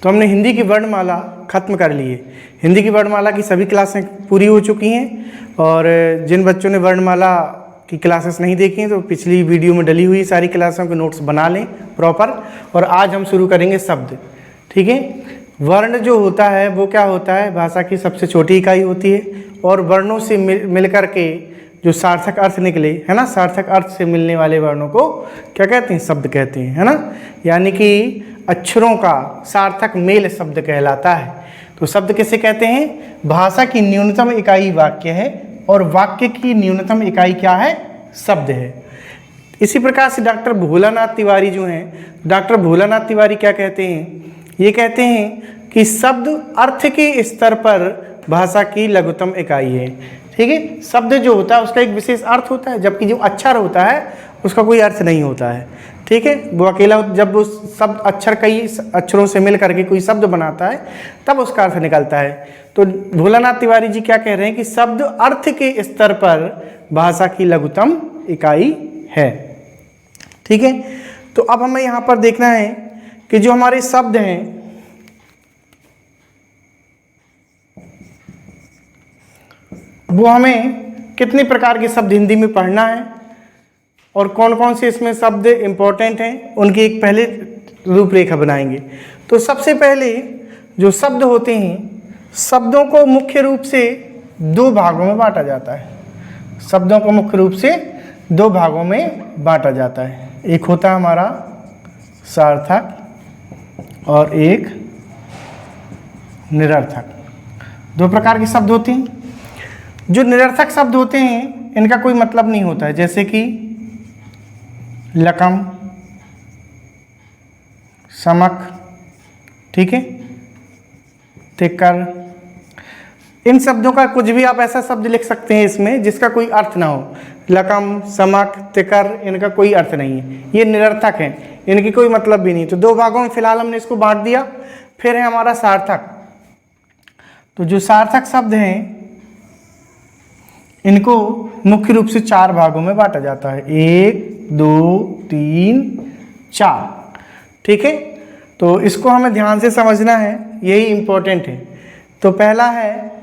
तो हमने हिंदी की वर्णमाला खत्म कर ली है। हिंदी की वर्णमाला की सभी क्लासें पूरी हो चुकी हैं और जिन बच्चों ने वर्णमाला की क्लासेस नहीं देखी हैं तो पिछली वीडियो में डली हुई सारी क्लासों के नोट्स बना लें प्रॉपर। और आज हम शुरू करेंगे शब्द। ठीक है, वर्ण जो होता है वो क्या होता है, भाषा की सबसे छोटी इकाई होती है और वर्णों से मिल कर के जो सार्थक अर्थ निकले, है ना, सार्थक अर्थ से मिलने वाले वर्णों को क्या कहते हैं, शब्द कहते हैं, है ना। यानी कि अक्षरों का सार्थक मेल शब्द कहलाता है। तो शब्द किसे कहते हैं, भाषा की न्यूनतम इकाई वाक्य है और वाक्य की न्यूनतम इकाई क्या है, शब्द है। इसी प्रकार से डॉक्टर भोलानाथ तिवारी जो हैं, डॉक्टर भोलानाथ तिवारी क्या कहते हैं, ये कहते हैं कि शब्द अर्थ के स्तर पर भाषा की लघुतम इकाई है। ठीक है, शब्द जो होता है उसका एक विशेष अर्थ होता है, जबकि जो अक्षर होता है उसका कोई अर्थ नहीं होता है। ठीक है, वो अकेला, जब वो शब्द अक्षर कई अक्षरों से मिल करके कोई शब्द बनाता है तब उसका अर्थ निकलता है। तो भोलानाथ तिवारी जी क्या कह रहे हैं कि शब्द अर्थ के स्तर पर भाषा की लघुतम इकाई है। ठीक है, तो अब हमें यहाँ पर देखना है कि जो हमारे शब्द हैं वो हमें कितने प्रकार के शब्द हिंदी में पढ़ना है और कौन कौन से इसमें शब्द इम्पोर्टेंट हैं, उनकी एक पहले रूपरेखा बनाएंगे। तो सबसे पहले जो शब्द होते हैं, शब्दों को मुख्य रूप से दो भागों में बांटा जाता है। शब्दों को मुख्य रूप से दो भागों में बांटा जाता है। एक होता है हमारा सार्थक और एक निरर्थक। दो प्रकार के शब्द होते हैं। जो निरर्थक शब्द होते हैं इनका कोई मतलब नहीं होता है, जैसे कि लकम, समक, ठीक है, तिकर। इन शब्दों का कुछ भी आप ऐसा शब्द लिख सकते हैं इसमें जिसका कोई अर्थ ना हो। लकम, समक, तिकर, इनका कोई अर्थ नहीं है, ये निरर्थक हैं, इनकी कोई मतलब भी नहीं। तो दो भागों में फिलहाल हमने इसको बांट दिया। फिर है हमारा सार्थक। तो जो सार्थक शब्द हैं इनको मुख्य रूप से चार भागों में बांटा जाता है, 1, 2, 3, 4। ठीक है, तो इसको हमें ध्यान से समझना है, यही इंपॉर्टेंट है। तो पहला है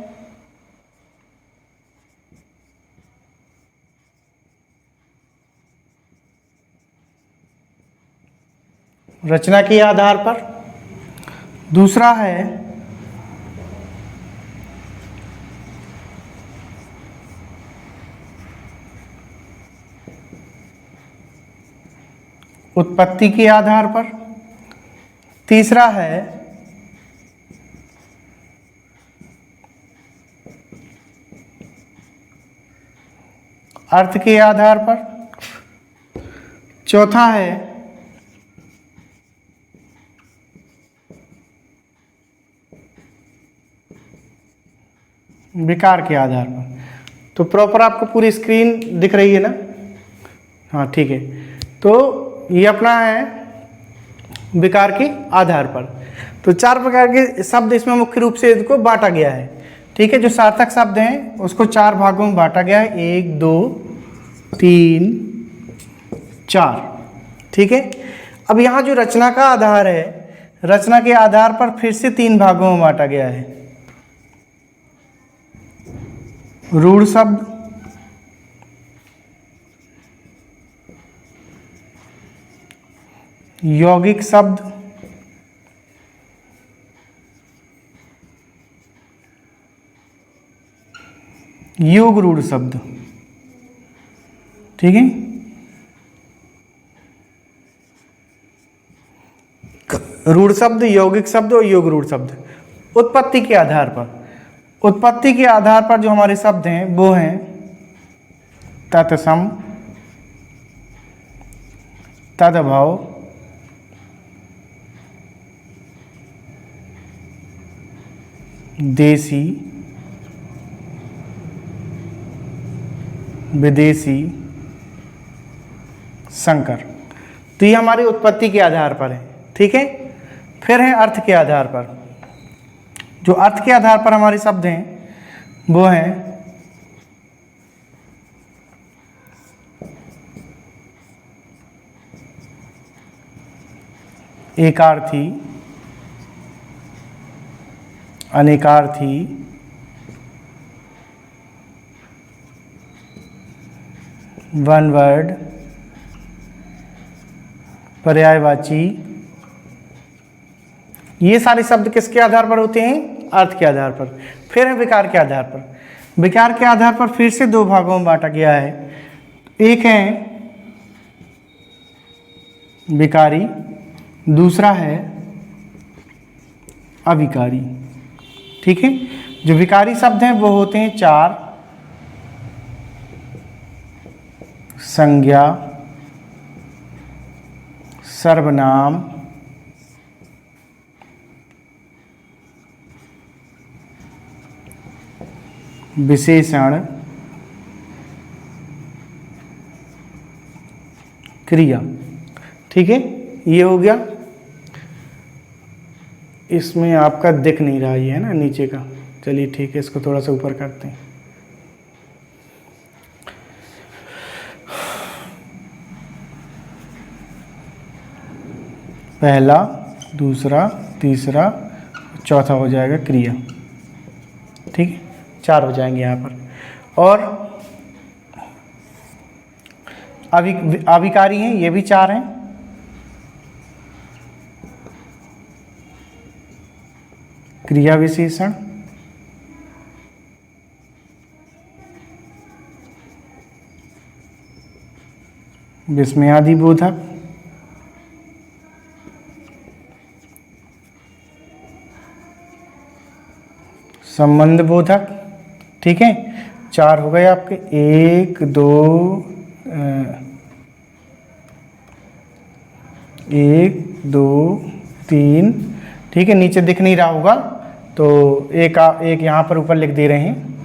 रचना के आधार पर, दूसरा है उत्पत्ति के आधार पर, तीसरा है अर्थ के आधार पर, चौथा है विकार के आधार पर। तो प्रॉपर आपको पूरी स्क्रीन दिख रही है ना? हाँ ठीक है। तो ये अपना है विकार के आधार पर। तो चार प्रकार के शब्द इसमें मुख्य रूप से इसको बांटा गया है। ठीक है, जो सार्थक शब्द हैं उसको चार भागों में बांटा गया है, 1, 2, 3, 4। ठीक है, अब यहाँ जो रचना का आधार है, रचना के आधार पर फिर से तीन भागों में बांटा गया है। रूढ़ शब्द, यौगिक शब्द, योग रूढ़ शब्द। ठीक है, रूढ़ शब्द, यौगिक शब्द और योग रूढ़ शब्द। उत्पत्ति के आधार पर, उत्पत्ति के आधार पर जो हमारे शब्द हैं वो हैं तत्सम, तद्भव, देसी, विदेशी, संकर। तो ये हमारी उत्पत्ति के आधार पर है। ठीक है, फिर है अर्थ के आधार पर। जो अर्थ के आधार पर हमारे शब्द हैं वो हैं एकार्थी, अनेकार्थी, वन वर्ड, पर्यायवाची, ये सारे शब्द किसके आधार पर होते हैं? अर्थ के आधार पर। फिर है विकार के आधार पर। विकार के आधार पर फिर से दो भागों में बांटा गया है। एक है विकारी, दूसरा है अविकारी। ठीक है, जो विकारी शब्द हैं वो होते हैं चार: संज्ञा, सर्वनाम, विशेषण, क्रिया। ठीक है, ये हो गया। इसमें आपका दिख नहीं रहा ये है ना नीचे का। चलिए ठीक है, इसको थोड़ा सा ऊपर करते हैं। पहला, दूसरा, तीसरा, चौथा हो जाएगा क्रिया। ठीक है, चार हो जाएंगे यहाँ पर। और अविकारी हैं, ये भी चार हैं। क्रिया विशेषण, विस्मयादि बोधक, संबंध बोधक। ठीक है, चार हो गए आपके। एक, दो, एक, दो, तीन। ठीक है, नीचे दिख नहीं रहा होगा तो एक यहाँ पर ऊपर लिख दे रहे हैं,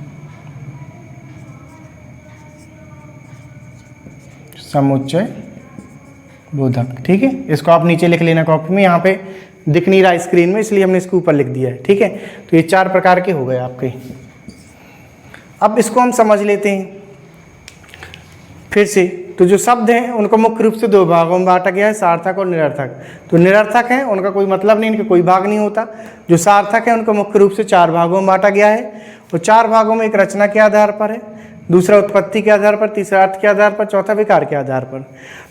समुच्चय बोधक। ठीक है, इसको आप नीचे लिख लेना कॉपी में। यहाँ पे दिख नहीं रहा स्क्रीन में, इसलिए हमने इसको ऊपर लिख दिया है। ठीक है, तो ये चार प्रकार के हो गए आपके। अब इसको हम समझ लेते हैं फिर से। तो जो शब्द हैं उनको मुख्य रूप से दो भागों में बांटा गया है, सार्थक और निरर्थक। तो निरर्थक हैं उनका कोई मतलब नहीं, इनका कोई भाग नहीं होता। जो सार्थक है उनको मुख्य रूप से चार भागों में बांटा गया है। और चार भागों में एक रचना के आधार पर है, दूसरा उत्पत्ति के आधार पर, तीसरा अर्थ के आधार पर, चौथा विकार के आधार पर।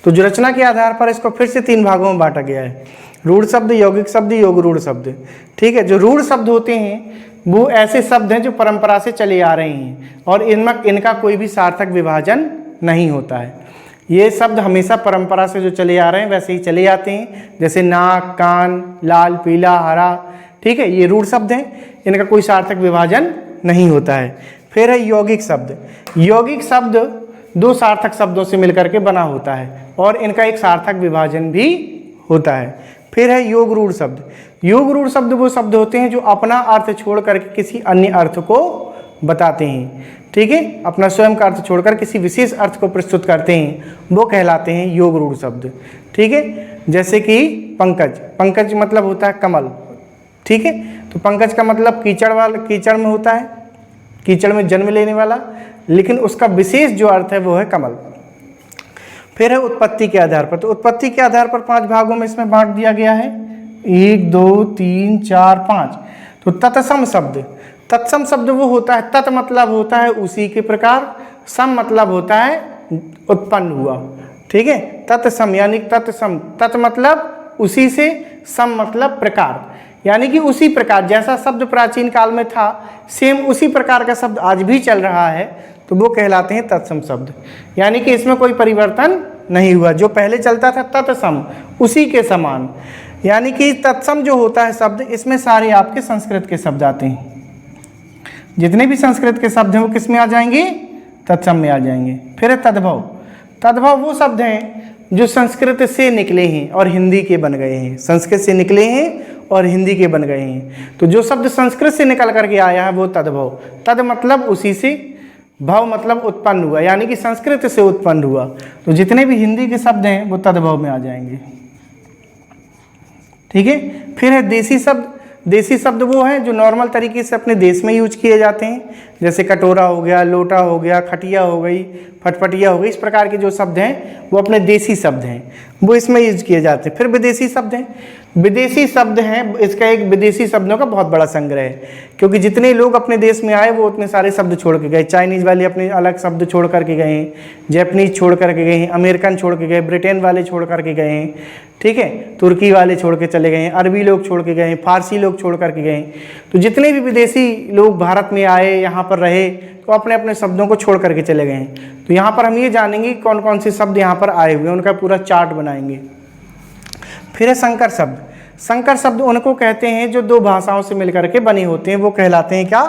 तो जो रचना के आधार पर इसको फिर से तीन भागों में बांटा गया है: रूढ़ शब्द, यौगिक शब्द, योग रूढ़ शब्द। ठीक है, जो रूढ़ शब्द होते हैं वो ऐसे शब्द हैं जो परंपरा से चले आ रहे हैं और इनका कोई भी सार्थक विभाजन नहीं होता है। ये शब्द हमेशा परंपरा से जो चले आ रहे हैं वैसे ही चले आते हैं, जैसे नाक, कान, लाल, पीला, हरा। ठीक है, ये रूढ़ शब्द हैं, इनका कोई सार्थक विभाजन नहीं होता है। फिर है यौगिक शब्द। यौगिक शब्द दो सार्थक शब्दों से मिलकर के बना होता है और इनका एक सार्थक विभाजन भी होता है। फिर है योग रूढ़ शब्द। योग रूढ़ शब्द वो शब्द होते हैं जो अपना अर्थ छोड़ करके किसी अन्य अर्थ को बताते हैं। ठीक है, अपना स्वयं का अर्थ छोड़कर किसी विशेष अर्थ को प्रस्तुत करते हैं, वो कहलाते हैं योग रूढ़ शब्द। ठीक है, जैसे कि पंकज। पंकज मतलब होता है कमल। ठीक है, तो पंकज का मतलब कीचड़ में होता है, कीचड़ में जन्म लेने वाला, लेकिन उसका विशेष जो अर्थ है वो है कमल। फिर है उत्पत्ति के आधार पर। तो उत्पत्ति के आधार पर पांच भागों में इसमें बांट दिया गया है: 1, 2, 3, 4, 5। तो तत्सम शब्द। तत्सम शब्द वो होता है, तत् मतलब होता है उसी के प्रकार, सम मतलब होता है उत्पन्न हुआ। ठीक है, तत्सम यानी तत्सम, तत् मतलब उसी से, सम मतलब प्रकार, यानी कि उसी प्रकार जैसा शब्द प्राचीन काल में था सेम उसी प्रकार का शब्द आज भी चल रहा है, तो वो कहलाते हैं तत्सम शब्द। यानी कि इसमें कोई परिवर्तन नहीं हुआ, जो पहले चलता था तत्सम उसी के समान। यानी कि तत्सम जो होता है शब्द, इसमें सारे आपके संस्कृत के शब्द आते हैं। जितने भी संस्कृत के शब्द हैं वो किस में आ जाएंगे? तत्सम में आ जाएंगे। फिर है तद्भव। तद्भव वो शब्द हैं जो संस्कृत से निकले हैं और हिंदी के बन गए हैं। संस्कृत से निकले हैं और हिंदी के बन गए हैं। तो जो शब्द संस्कृत से निकल करके आया है वो तद्भव। तद मतलब उसी से, भव मतलब उत्पन्न हुआ, यानी कि संस्कृत से उत्पन्न हुआ। तो जितने भी हिंदी के शब्द हैं वो तद्भव में आ जाएंगे। ठीक है, फिर है देसी शब्द। देसी शब्द वो हैं जो नॉर्मल तरीके से अपने देश में यूज किए जाते हैं, जैसे कटोरा हो गया, लोटा हो गया, खटिया हो गई, फटफटिया हो गई। इस प्रकार के जो शब्द हैं वो अपने देसी शब्द हैं, वो इसमें यूज किए जाते हैं। फिर विदेशी शब्द हैं। विदेशी शब्द हैं, इसका एक विदेशी शब्दों का बहुत बड़ा संग्रह है, क्योंकि जितने लोग अपने देश में आए वो उतने सारे शब्द छोड़ के गए। चाइनीज़ वाले अपने अलग शब्द छोड़ करके गए हैं, जैपनीज छोड़ करके गए हैं, अमेरिकन छोड़ के गए, ब्रिटेन वाले छोड़ करके गए हैं, ठीक है, तुर्की वाले छोड़ के चले गए हैं, अरबी लोग छोड़ के गए हैं, फारसी लोग छोड़ करके गए हैं। तो जितने भी विदेशी लोग भारत में आए, यहाँ पर रहे, तो अपने अपने शब्दों को छोड़ करके चले गए हैं। तो यहाँ पर हम ये जानेंगे कौन कौन से शब्द यहाँ पर आए हुए हैं, उनका पूरा चार्ट बनाएंगे। फिर है संकर शब्द। संकर शब्द उनको कहते हैं जो दो भाषाओं से मिलकर के बने होते हैं, वो कहलाते हैं क्या?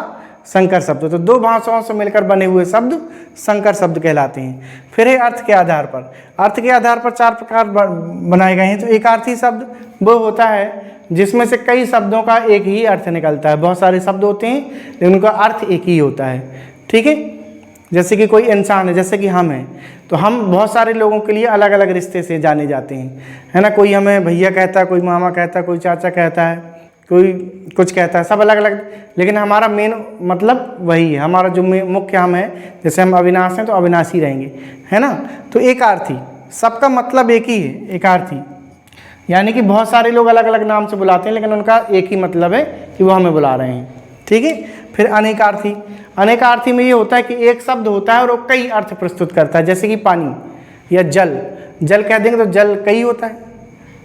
संकर शब्द। तो दो भाषाओं से मिलकर बने हुए शब्द संकर शब्द कहलाते हैं। फिर है अर्थ के आधार पर। अर्थ के आधार पर 4 प्रकार बनाए गए हैं। तो एकार्थी शब्द वो होता है जिसमें से कई शब्दों का एक ही अर्थ निकलता है। बहुत सारे शब्द होते हैं लेकिन उनका अर्थ एक ही होता है, ठीक है। जैसे कि कोई इंसान है, जैसे कि हम हैं, तो हम बहुत सारे लोगों के लिए अलग अलग रिश्ते से जाने जाते हैं, है ना। कोई हमें भैया कहता है, कोई मामा कहता है, कोई चाचा कहता है, कोई कुछ कहता है, सब अलग अलग, लेकिन हमारा मेन मतलब वही है। हमारा जो मुख्य हम है, जैसे हम अविनाश हैं तो अविनाशी रहेंगे, है ना। तो एकार्थी, सबका मतलब एक ही है, एकार्थी, यानी कि बहुत सारे लोग अलग अलग नाम से बुलाते हैं लेकिन उनका एक ही मतलब है कि वो हमें बुला रहे हैं, ठीक है। फिर अनेकार्थी। अनेकार्थी में ये होता है कि एक शब्द होता है और वो कई अर्थ प्रस्तुत करता है। जैसे कि पानी या जल, जल कह देंगे तो जल कई होता है।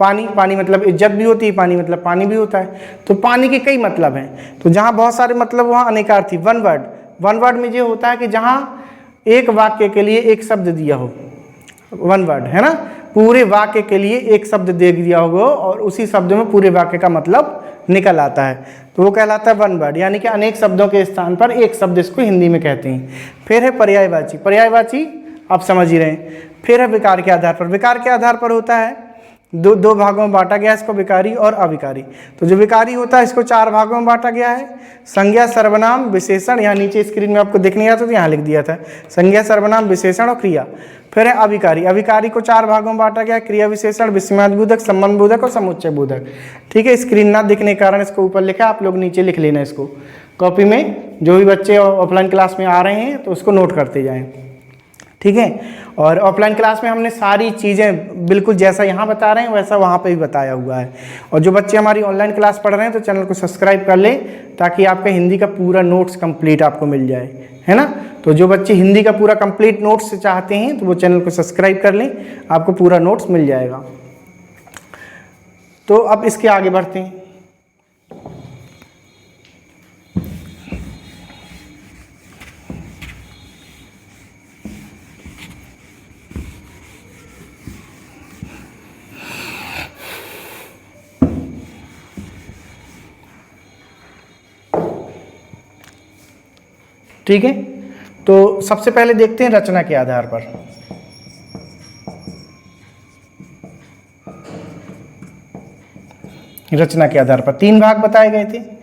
पानी, पानी मतलब इज्जत भी होती है, पानी मतलब पानी भी होता है। तो पानी के कई मतलब हैं। तो जहाँ बहुत सारे मतलब वहाँ अनेकार्थी। वन वर्ड, वन वर्ड में ये होता है कि जहाँ एक वाक्य के लिए एक शब्द दिया हो, वन वर्ड, है ना। पूरे वाक्य के लिए एक शब्द दे दिया होगा और उसी शब्द में पूरे वाक्य का मतलब निकल आता है, तो वो कहलाता है वन वर्ड, यानी कि अनेक शब्दों के स्थान पर एक शब्द, इसको हिंदी में कहते हैं। फिर है पर्यायवाची। पर्यायवाची आप समझ ही रहे हैं। फिर है विकार के आधार पर। विकार के आधार पर होता है दो भागों में बांटा गया इसको, विकारी और अविकारी। तो जो विकारी होता है इसको 4 भागों में बांटा गया है। संज्ञा, सर्वनाम, विशेषण, यहाँ नीचे स्क्रीन में आपको दिख नहीं आता तो यहाँ लिख दिया था, संज्ञा, सर्वनाम, विशेषण और क्रिया। फिर है अविकारी। अविकारी को 4 भागों में बांटा गया, क्रिया विशेषण, विस्मयादिबोधक, संबंध बोधक और समुच्चय बोधक, ठीक है। स्क्रीन ना दिखने के कारण इसको ऊपर लिखा, आप लोग नीचे लिख लेना इसको कॉपी में। जो भी बच्चे ऑफलाइन क्लास में आ रहे हैं तो उसको नोट करते जाएँ, ठीक है। और ऑफलाइन क्लास में हमने सारी चीज़ें बिल्कुल जैसा यहाँ बता रहे हैं वैसा वहाँ पे भी बताया हुआ है। और जो बच्चे हमारी ऑनलाइन क्लास पढ़ रहे हैं तो चैनल को सब्सक्राइब कर लें ताकि आपका हिंदी का पूरा नोट्स कंप्लीट आपको मिल जाए, है ना। तो जो बच्चे हिंदी का पूरा कंप्लीट नोट्स चाहते हैं तो वो चैनल को सब्सक्राइब कर लें, आपको पूरा नोट्स मिल जाएगा। तो अब इसके आगे बढ़ते हैं। ठीक है, तो सबसे पहले देखते हैं रचना के आधार पर। रचना के आधार पर 3 भाग बताए गए थे।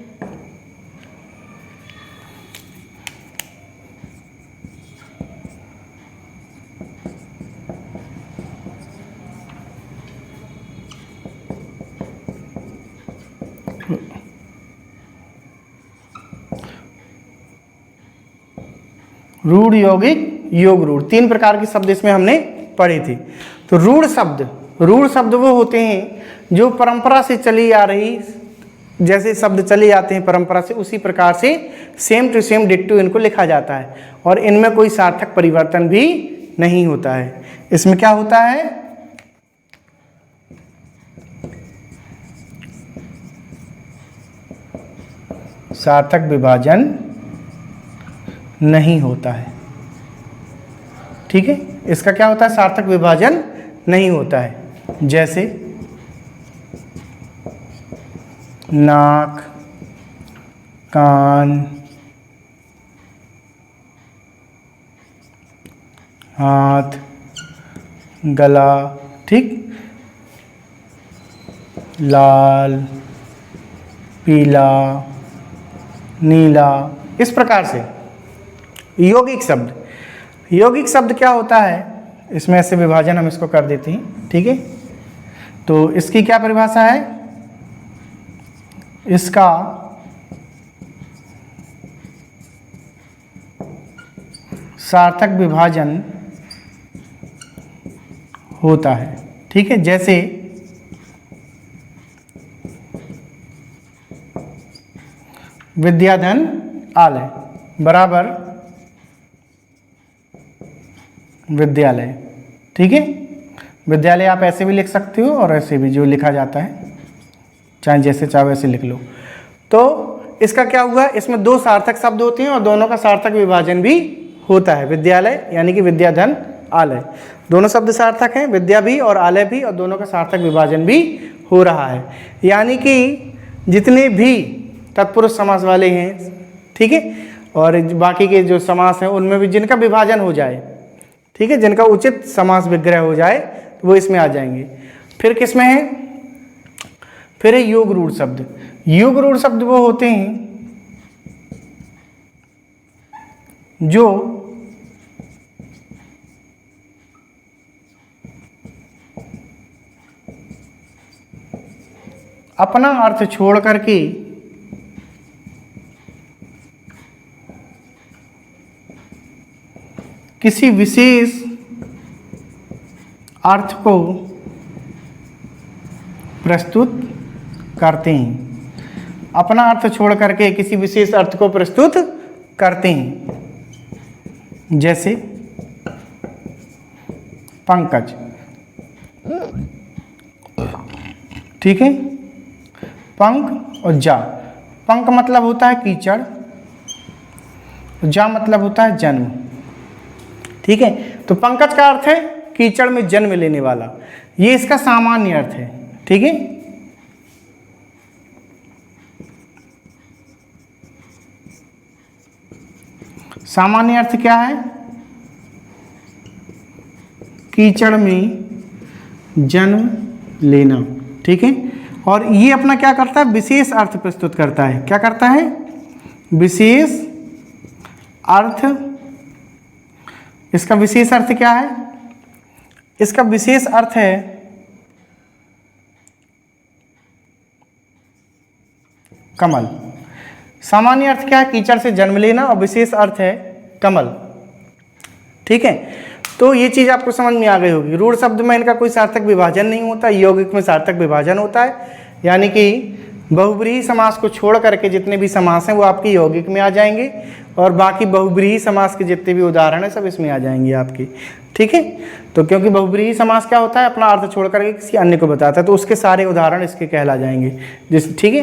रूढ़, यौगिक, योग रूढ़, 3 प्रकार के शब्द इसमें हमने पढ़े थे। तो रूढ़ शब्द वो होते हैं जो परंपरा से चली आ रही, जैसे शब्द चले आते हैं परंपरा से उसी प्रकार से सेम टू सेम डिट्टो इनको लिखा जाता है और इनमें कोई सार्थक परिवर्तन भी नहीं होता है। इसमें क्या होता है, सार्थक विभाजन नहीं होता है, ठीक है। इसका क्या होता है, सार्थक विभाजन नहीं होता है। जैसे नाक, कान, हाथ, गला, ठीक, लाल, पीला, नीला, इस प्रकार से। यौगिक शब्द क्या होता है, इसमें ऐसे विभाजन हम इसको कर देते हैं, ठीक है। तो इसकी क्या परिभाषा है, इसका सार्थक विभाजन होता है, ठीक है। जैसे विद्याधन आलय बराबर विद्यालय। ठीक है, विद्यालय आप ऐसे भी लिख सकते हो और ऐसे भी, जो लिखा जाता है चाहे जैसे चाहे वैसे लिख लो। तो इसका क्या हुआ, इसमें दो सार्थक शब्द होते हैं और दोनों का सार्थक विभाजन भी होता है। विद्यालय यानी कि विद्याधन आलय, दोनों शब्द सार्थक हैं, विद्या भी और आलय भी, और दोनों का सार्थक विभाजन भी हो रहा है। यानी कि जितने भी तत्पुरुष समास वाले हैं, ठीक है, और बाकी के जो समास हैं उनमें भी जिनका विभाजन हो जाए, ठीक है, जिनका उचित समास विग्रह हो जाए तो वो इसमें आ जाएंगे। फिर किस में है, फिर है योग रूढ़ शब्द। योग रूढ़ शब्द वो होते हैं जो अपना अर्थ छोड़ करके किसी विशेष अर्थ को प्रस्तुत करते हैं। अपना अर्थ छोड़ करके किसी विशेष अर्थ को प्रस्तुत करते हैं। जैसे पंकज, ठीक है, पंक और जा। पंक मतलब होता है कीचड़, जा मतलब होता है जन्म। ठीक है, तो पंकज का अर्थ है कीचड़ में जन्म लेने वाला, ये इसका सामान्य अर्थ है। ठीक है, सामान्य अर्थ क्या है, कीचड़ में जन्म लेना। ठीक है, और ये अपना क्या करता है, विशेष अर्थ प्रस्तुत करता है। क्या करता है, विशेष अर्थ। इसका विशेष अर्थ क्या है, इसका विशेष अर्थ है कमल। सामान्य अर्थ क्या है, कीचड़ से जन्म लेना, और विशेष अर्थ है कमल। ठीक है, तो ये चीज़ आपको समझ में आ गई होगी। रूढ़ शब्द में इनका कोई सार्थक विभाजन नहीं होता, यौगिक में सार्थक विभाजन होता है। यानी कि बहुब्रीहि समास को छोड़ करके जितने भी समास हैं वो आपके यौगिक में आ जाएंगे, और बाकी बहुब्रीहि समास के जितने भी उदाहरण हैं सब इसमें आ जाएंगे आपके। ठीक है, तो क्योंकि बहुब्रीहि समास क्या होता है, अपना अर्थ छोड़ करके किसी अन्य को बताता है, तो उसके सारे उदाहरण इसके कहला जाएंगे। ठीक है,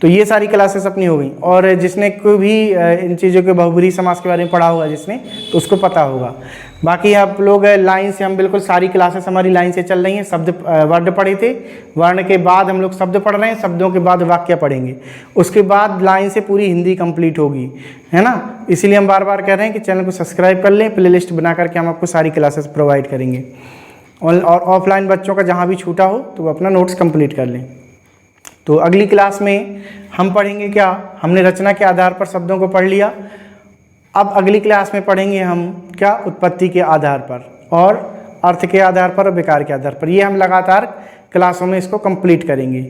तो ये सारी क्लासेस अपनी हो गई। और जिसने कोई भी इन चीज़ों के बहुब्रीहि समास के बारे में पढ़ा होगा जिसने, तो उसको पता होगा। बाकी आप लोग लाइन से, हम बिल्कुल सारी क्लासेस हमारी लाइन से चल रही हैं। शब्द वर्ण पढ़े थे, वर्ण के बाद हम लोग शब्द पढ़ रहे हैं, शब्दों के बाद वाक्य पढ़ेंगे, उसके बाद लाइन से पूरी हिंदी कंप्लीट होगी, है ना। इसीलिए हम बार बार कह रहे हैं कि चैनल को सब्सक्राइब कर लें, प्लेलिस्ट बना करके हम आपको सारी क्लासेस प्रोवाइड करेंगे। और ऑफलाइन बच्चों का जहाँ भी छूटा हो तो वो अपना नोट्स कंप्लीट कर लें। तो अगली क्लास में हम पढ़ेंगे क्या, हमने रचना के आधार पर शब्दों को पढ़ लिया। अब अगली क्लास में पढ़ेंगे हम क्या, उत्पत्ति के आधार पर और अर्थ के आधार पर और विकार के आधार पर। ये हम लगातार क्लासों में इसको कंप्लीट करेंगे।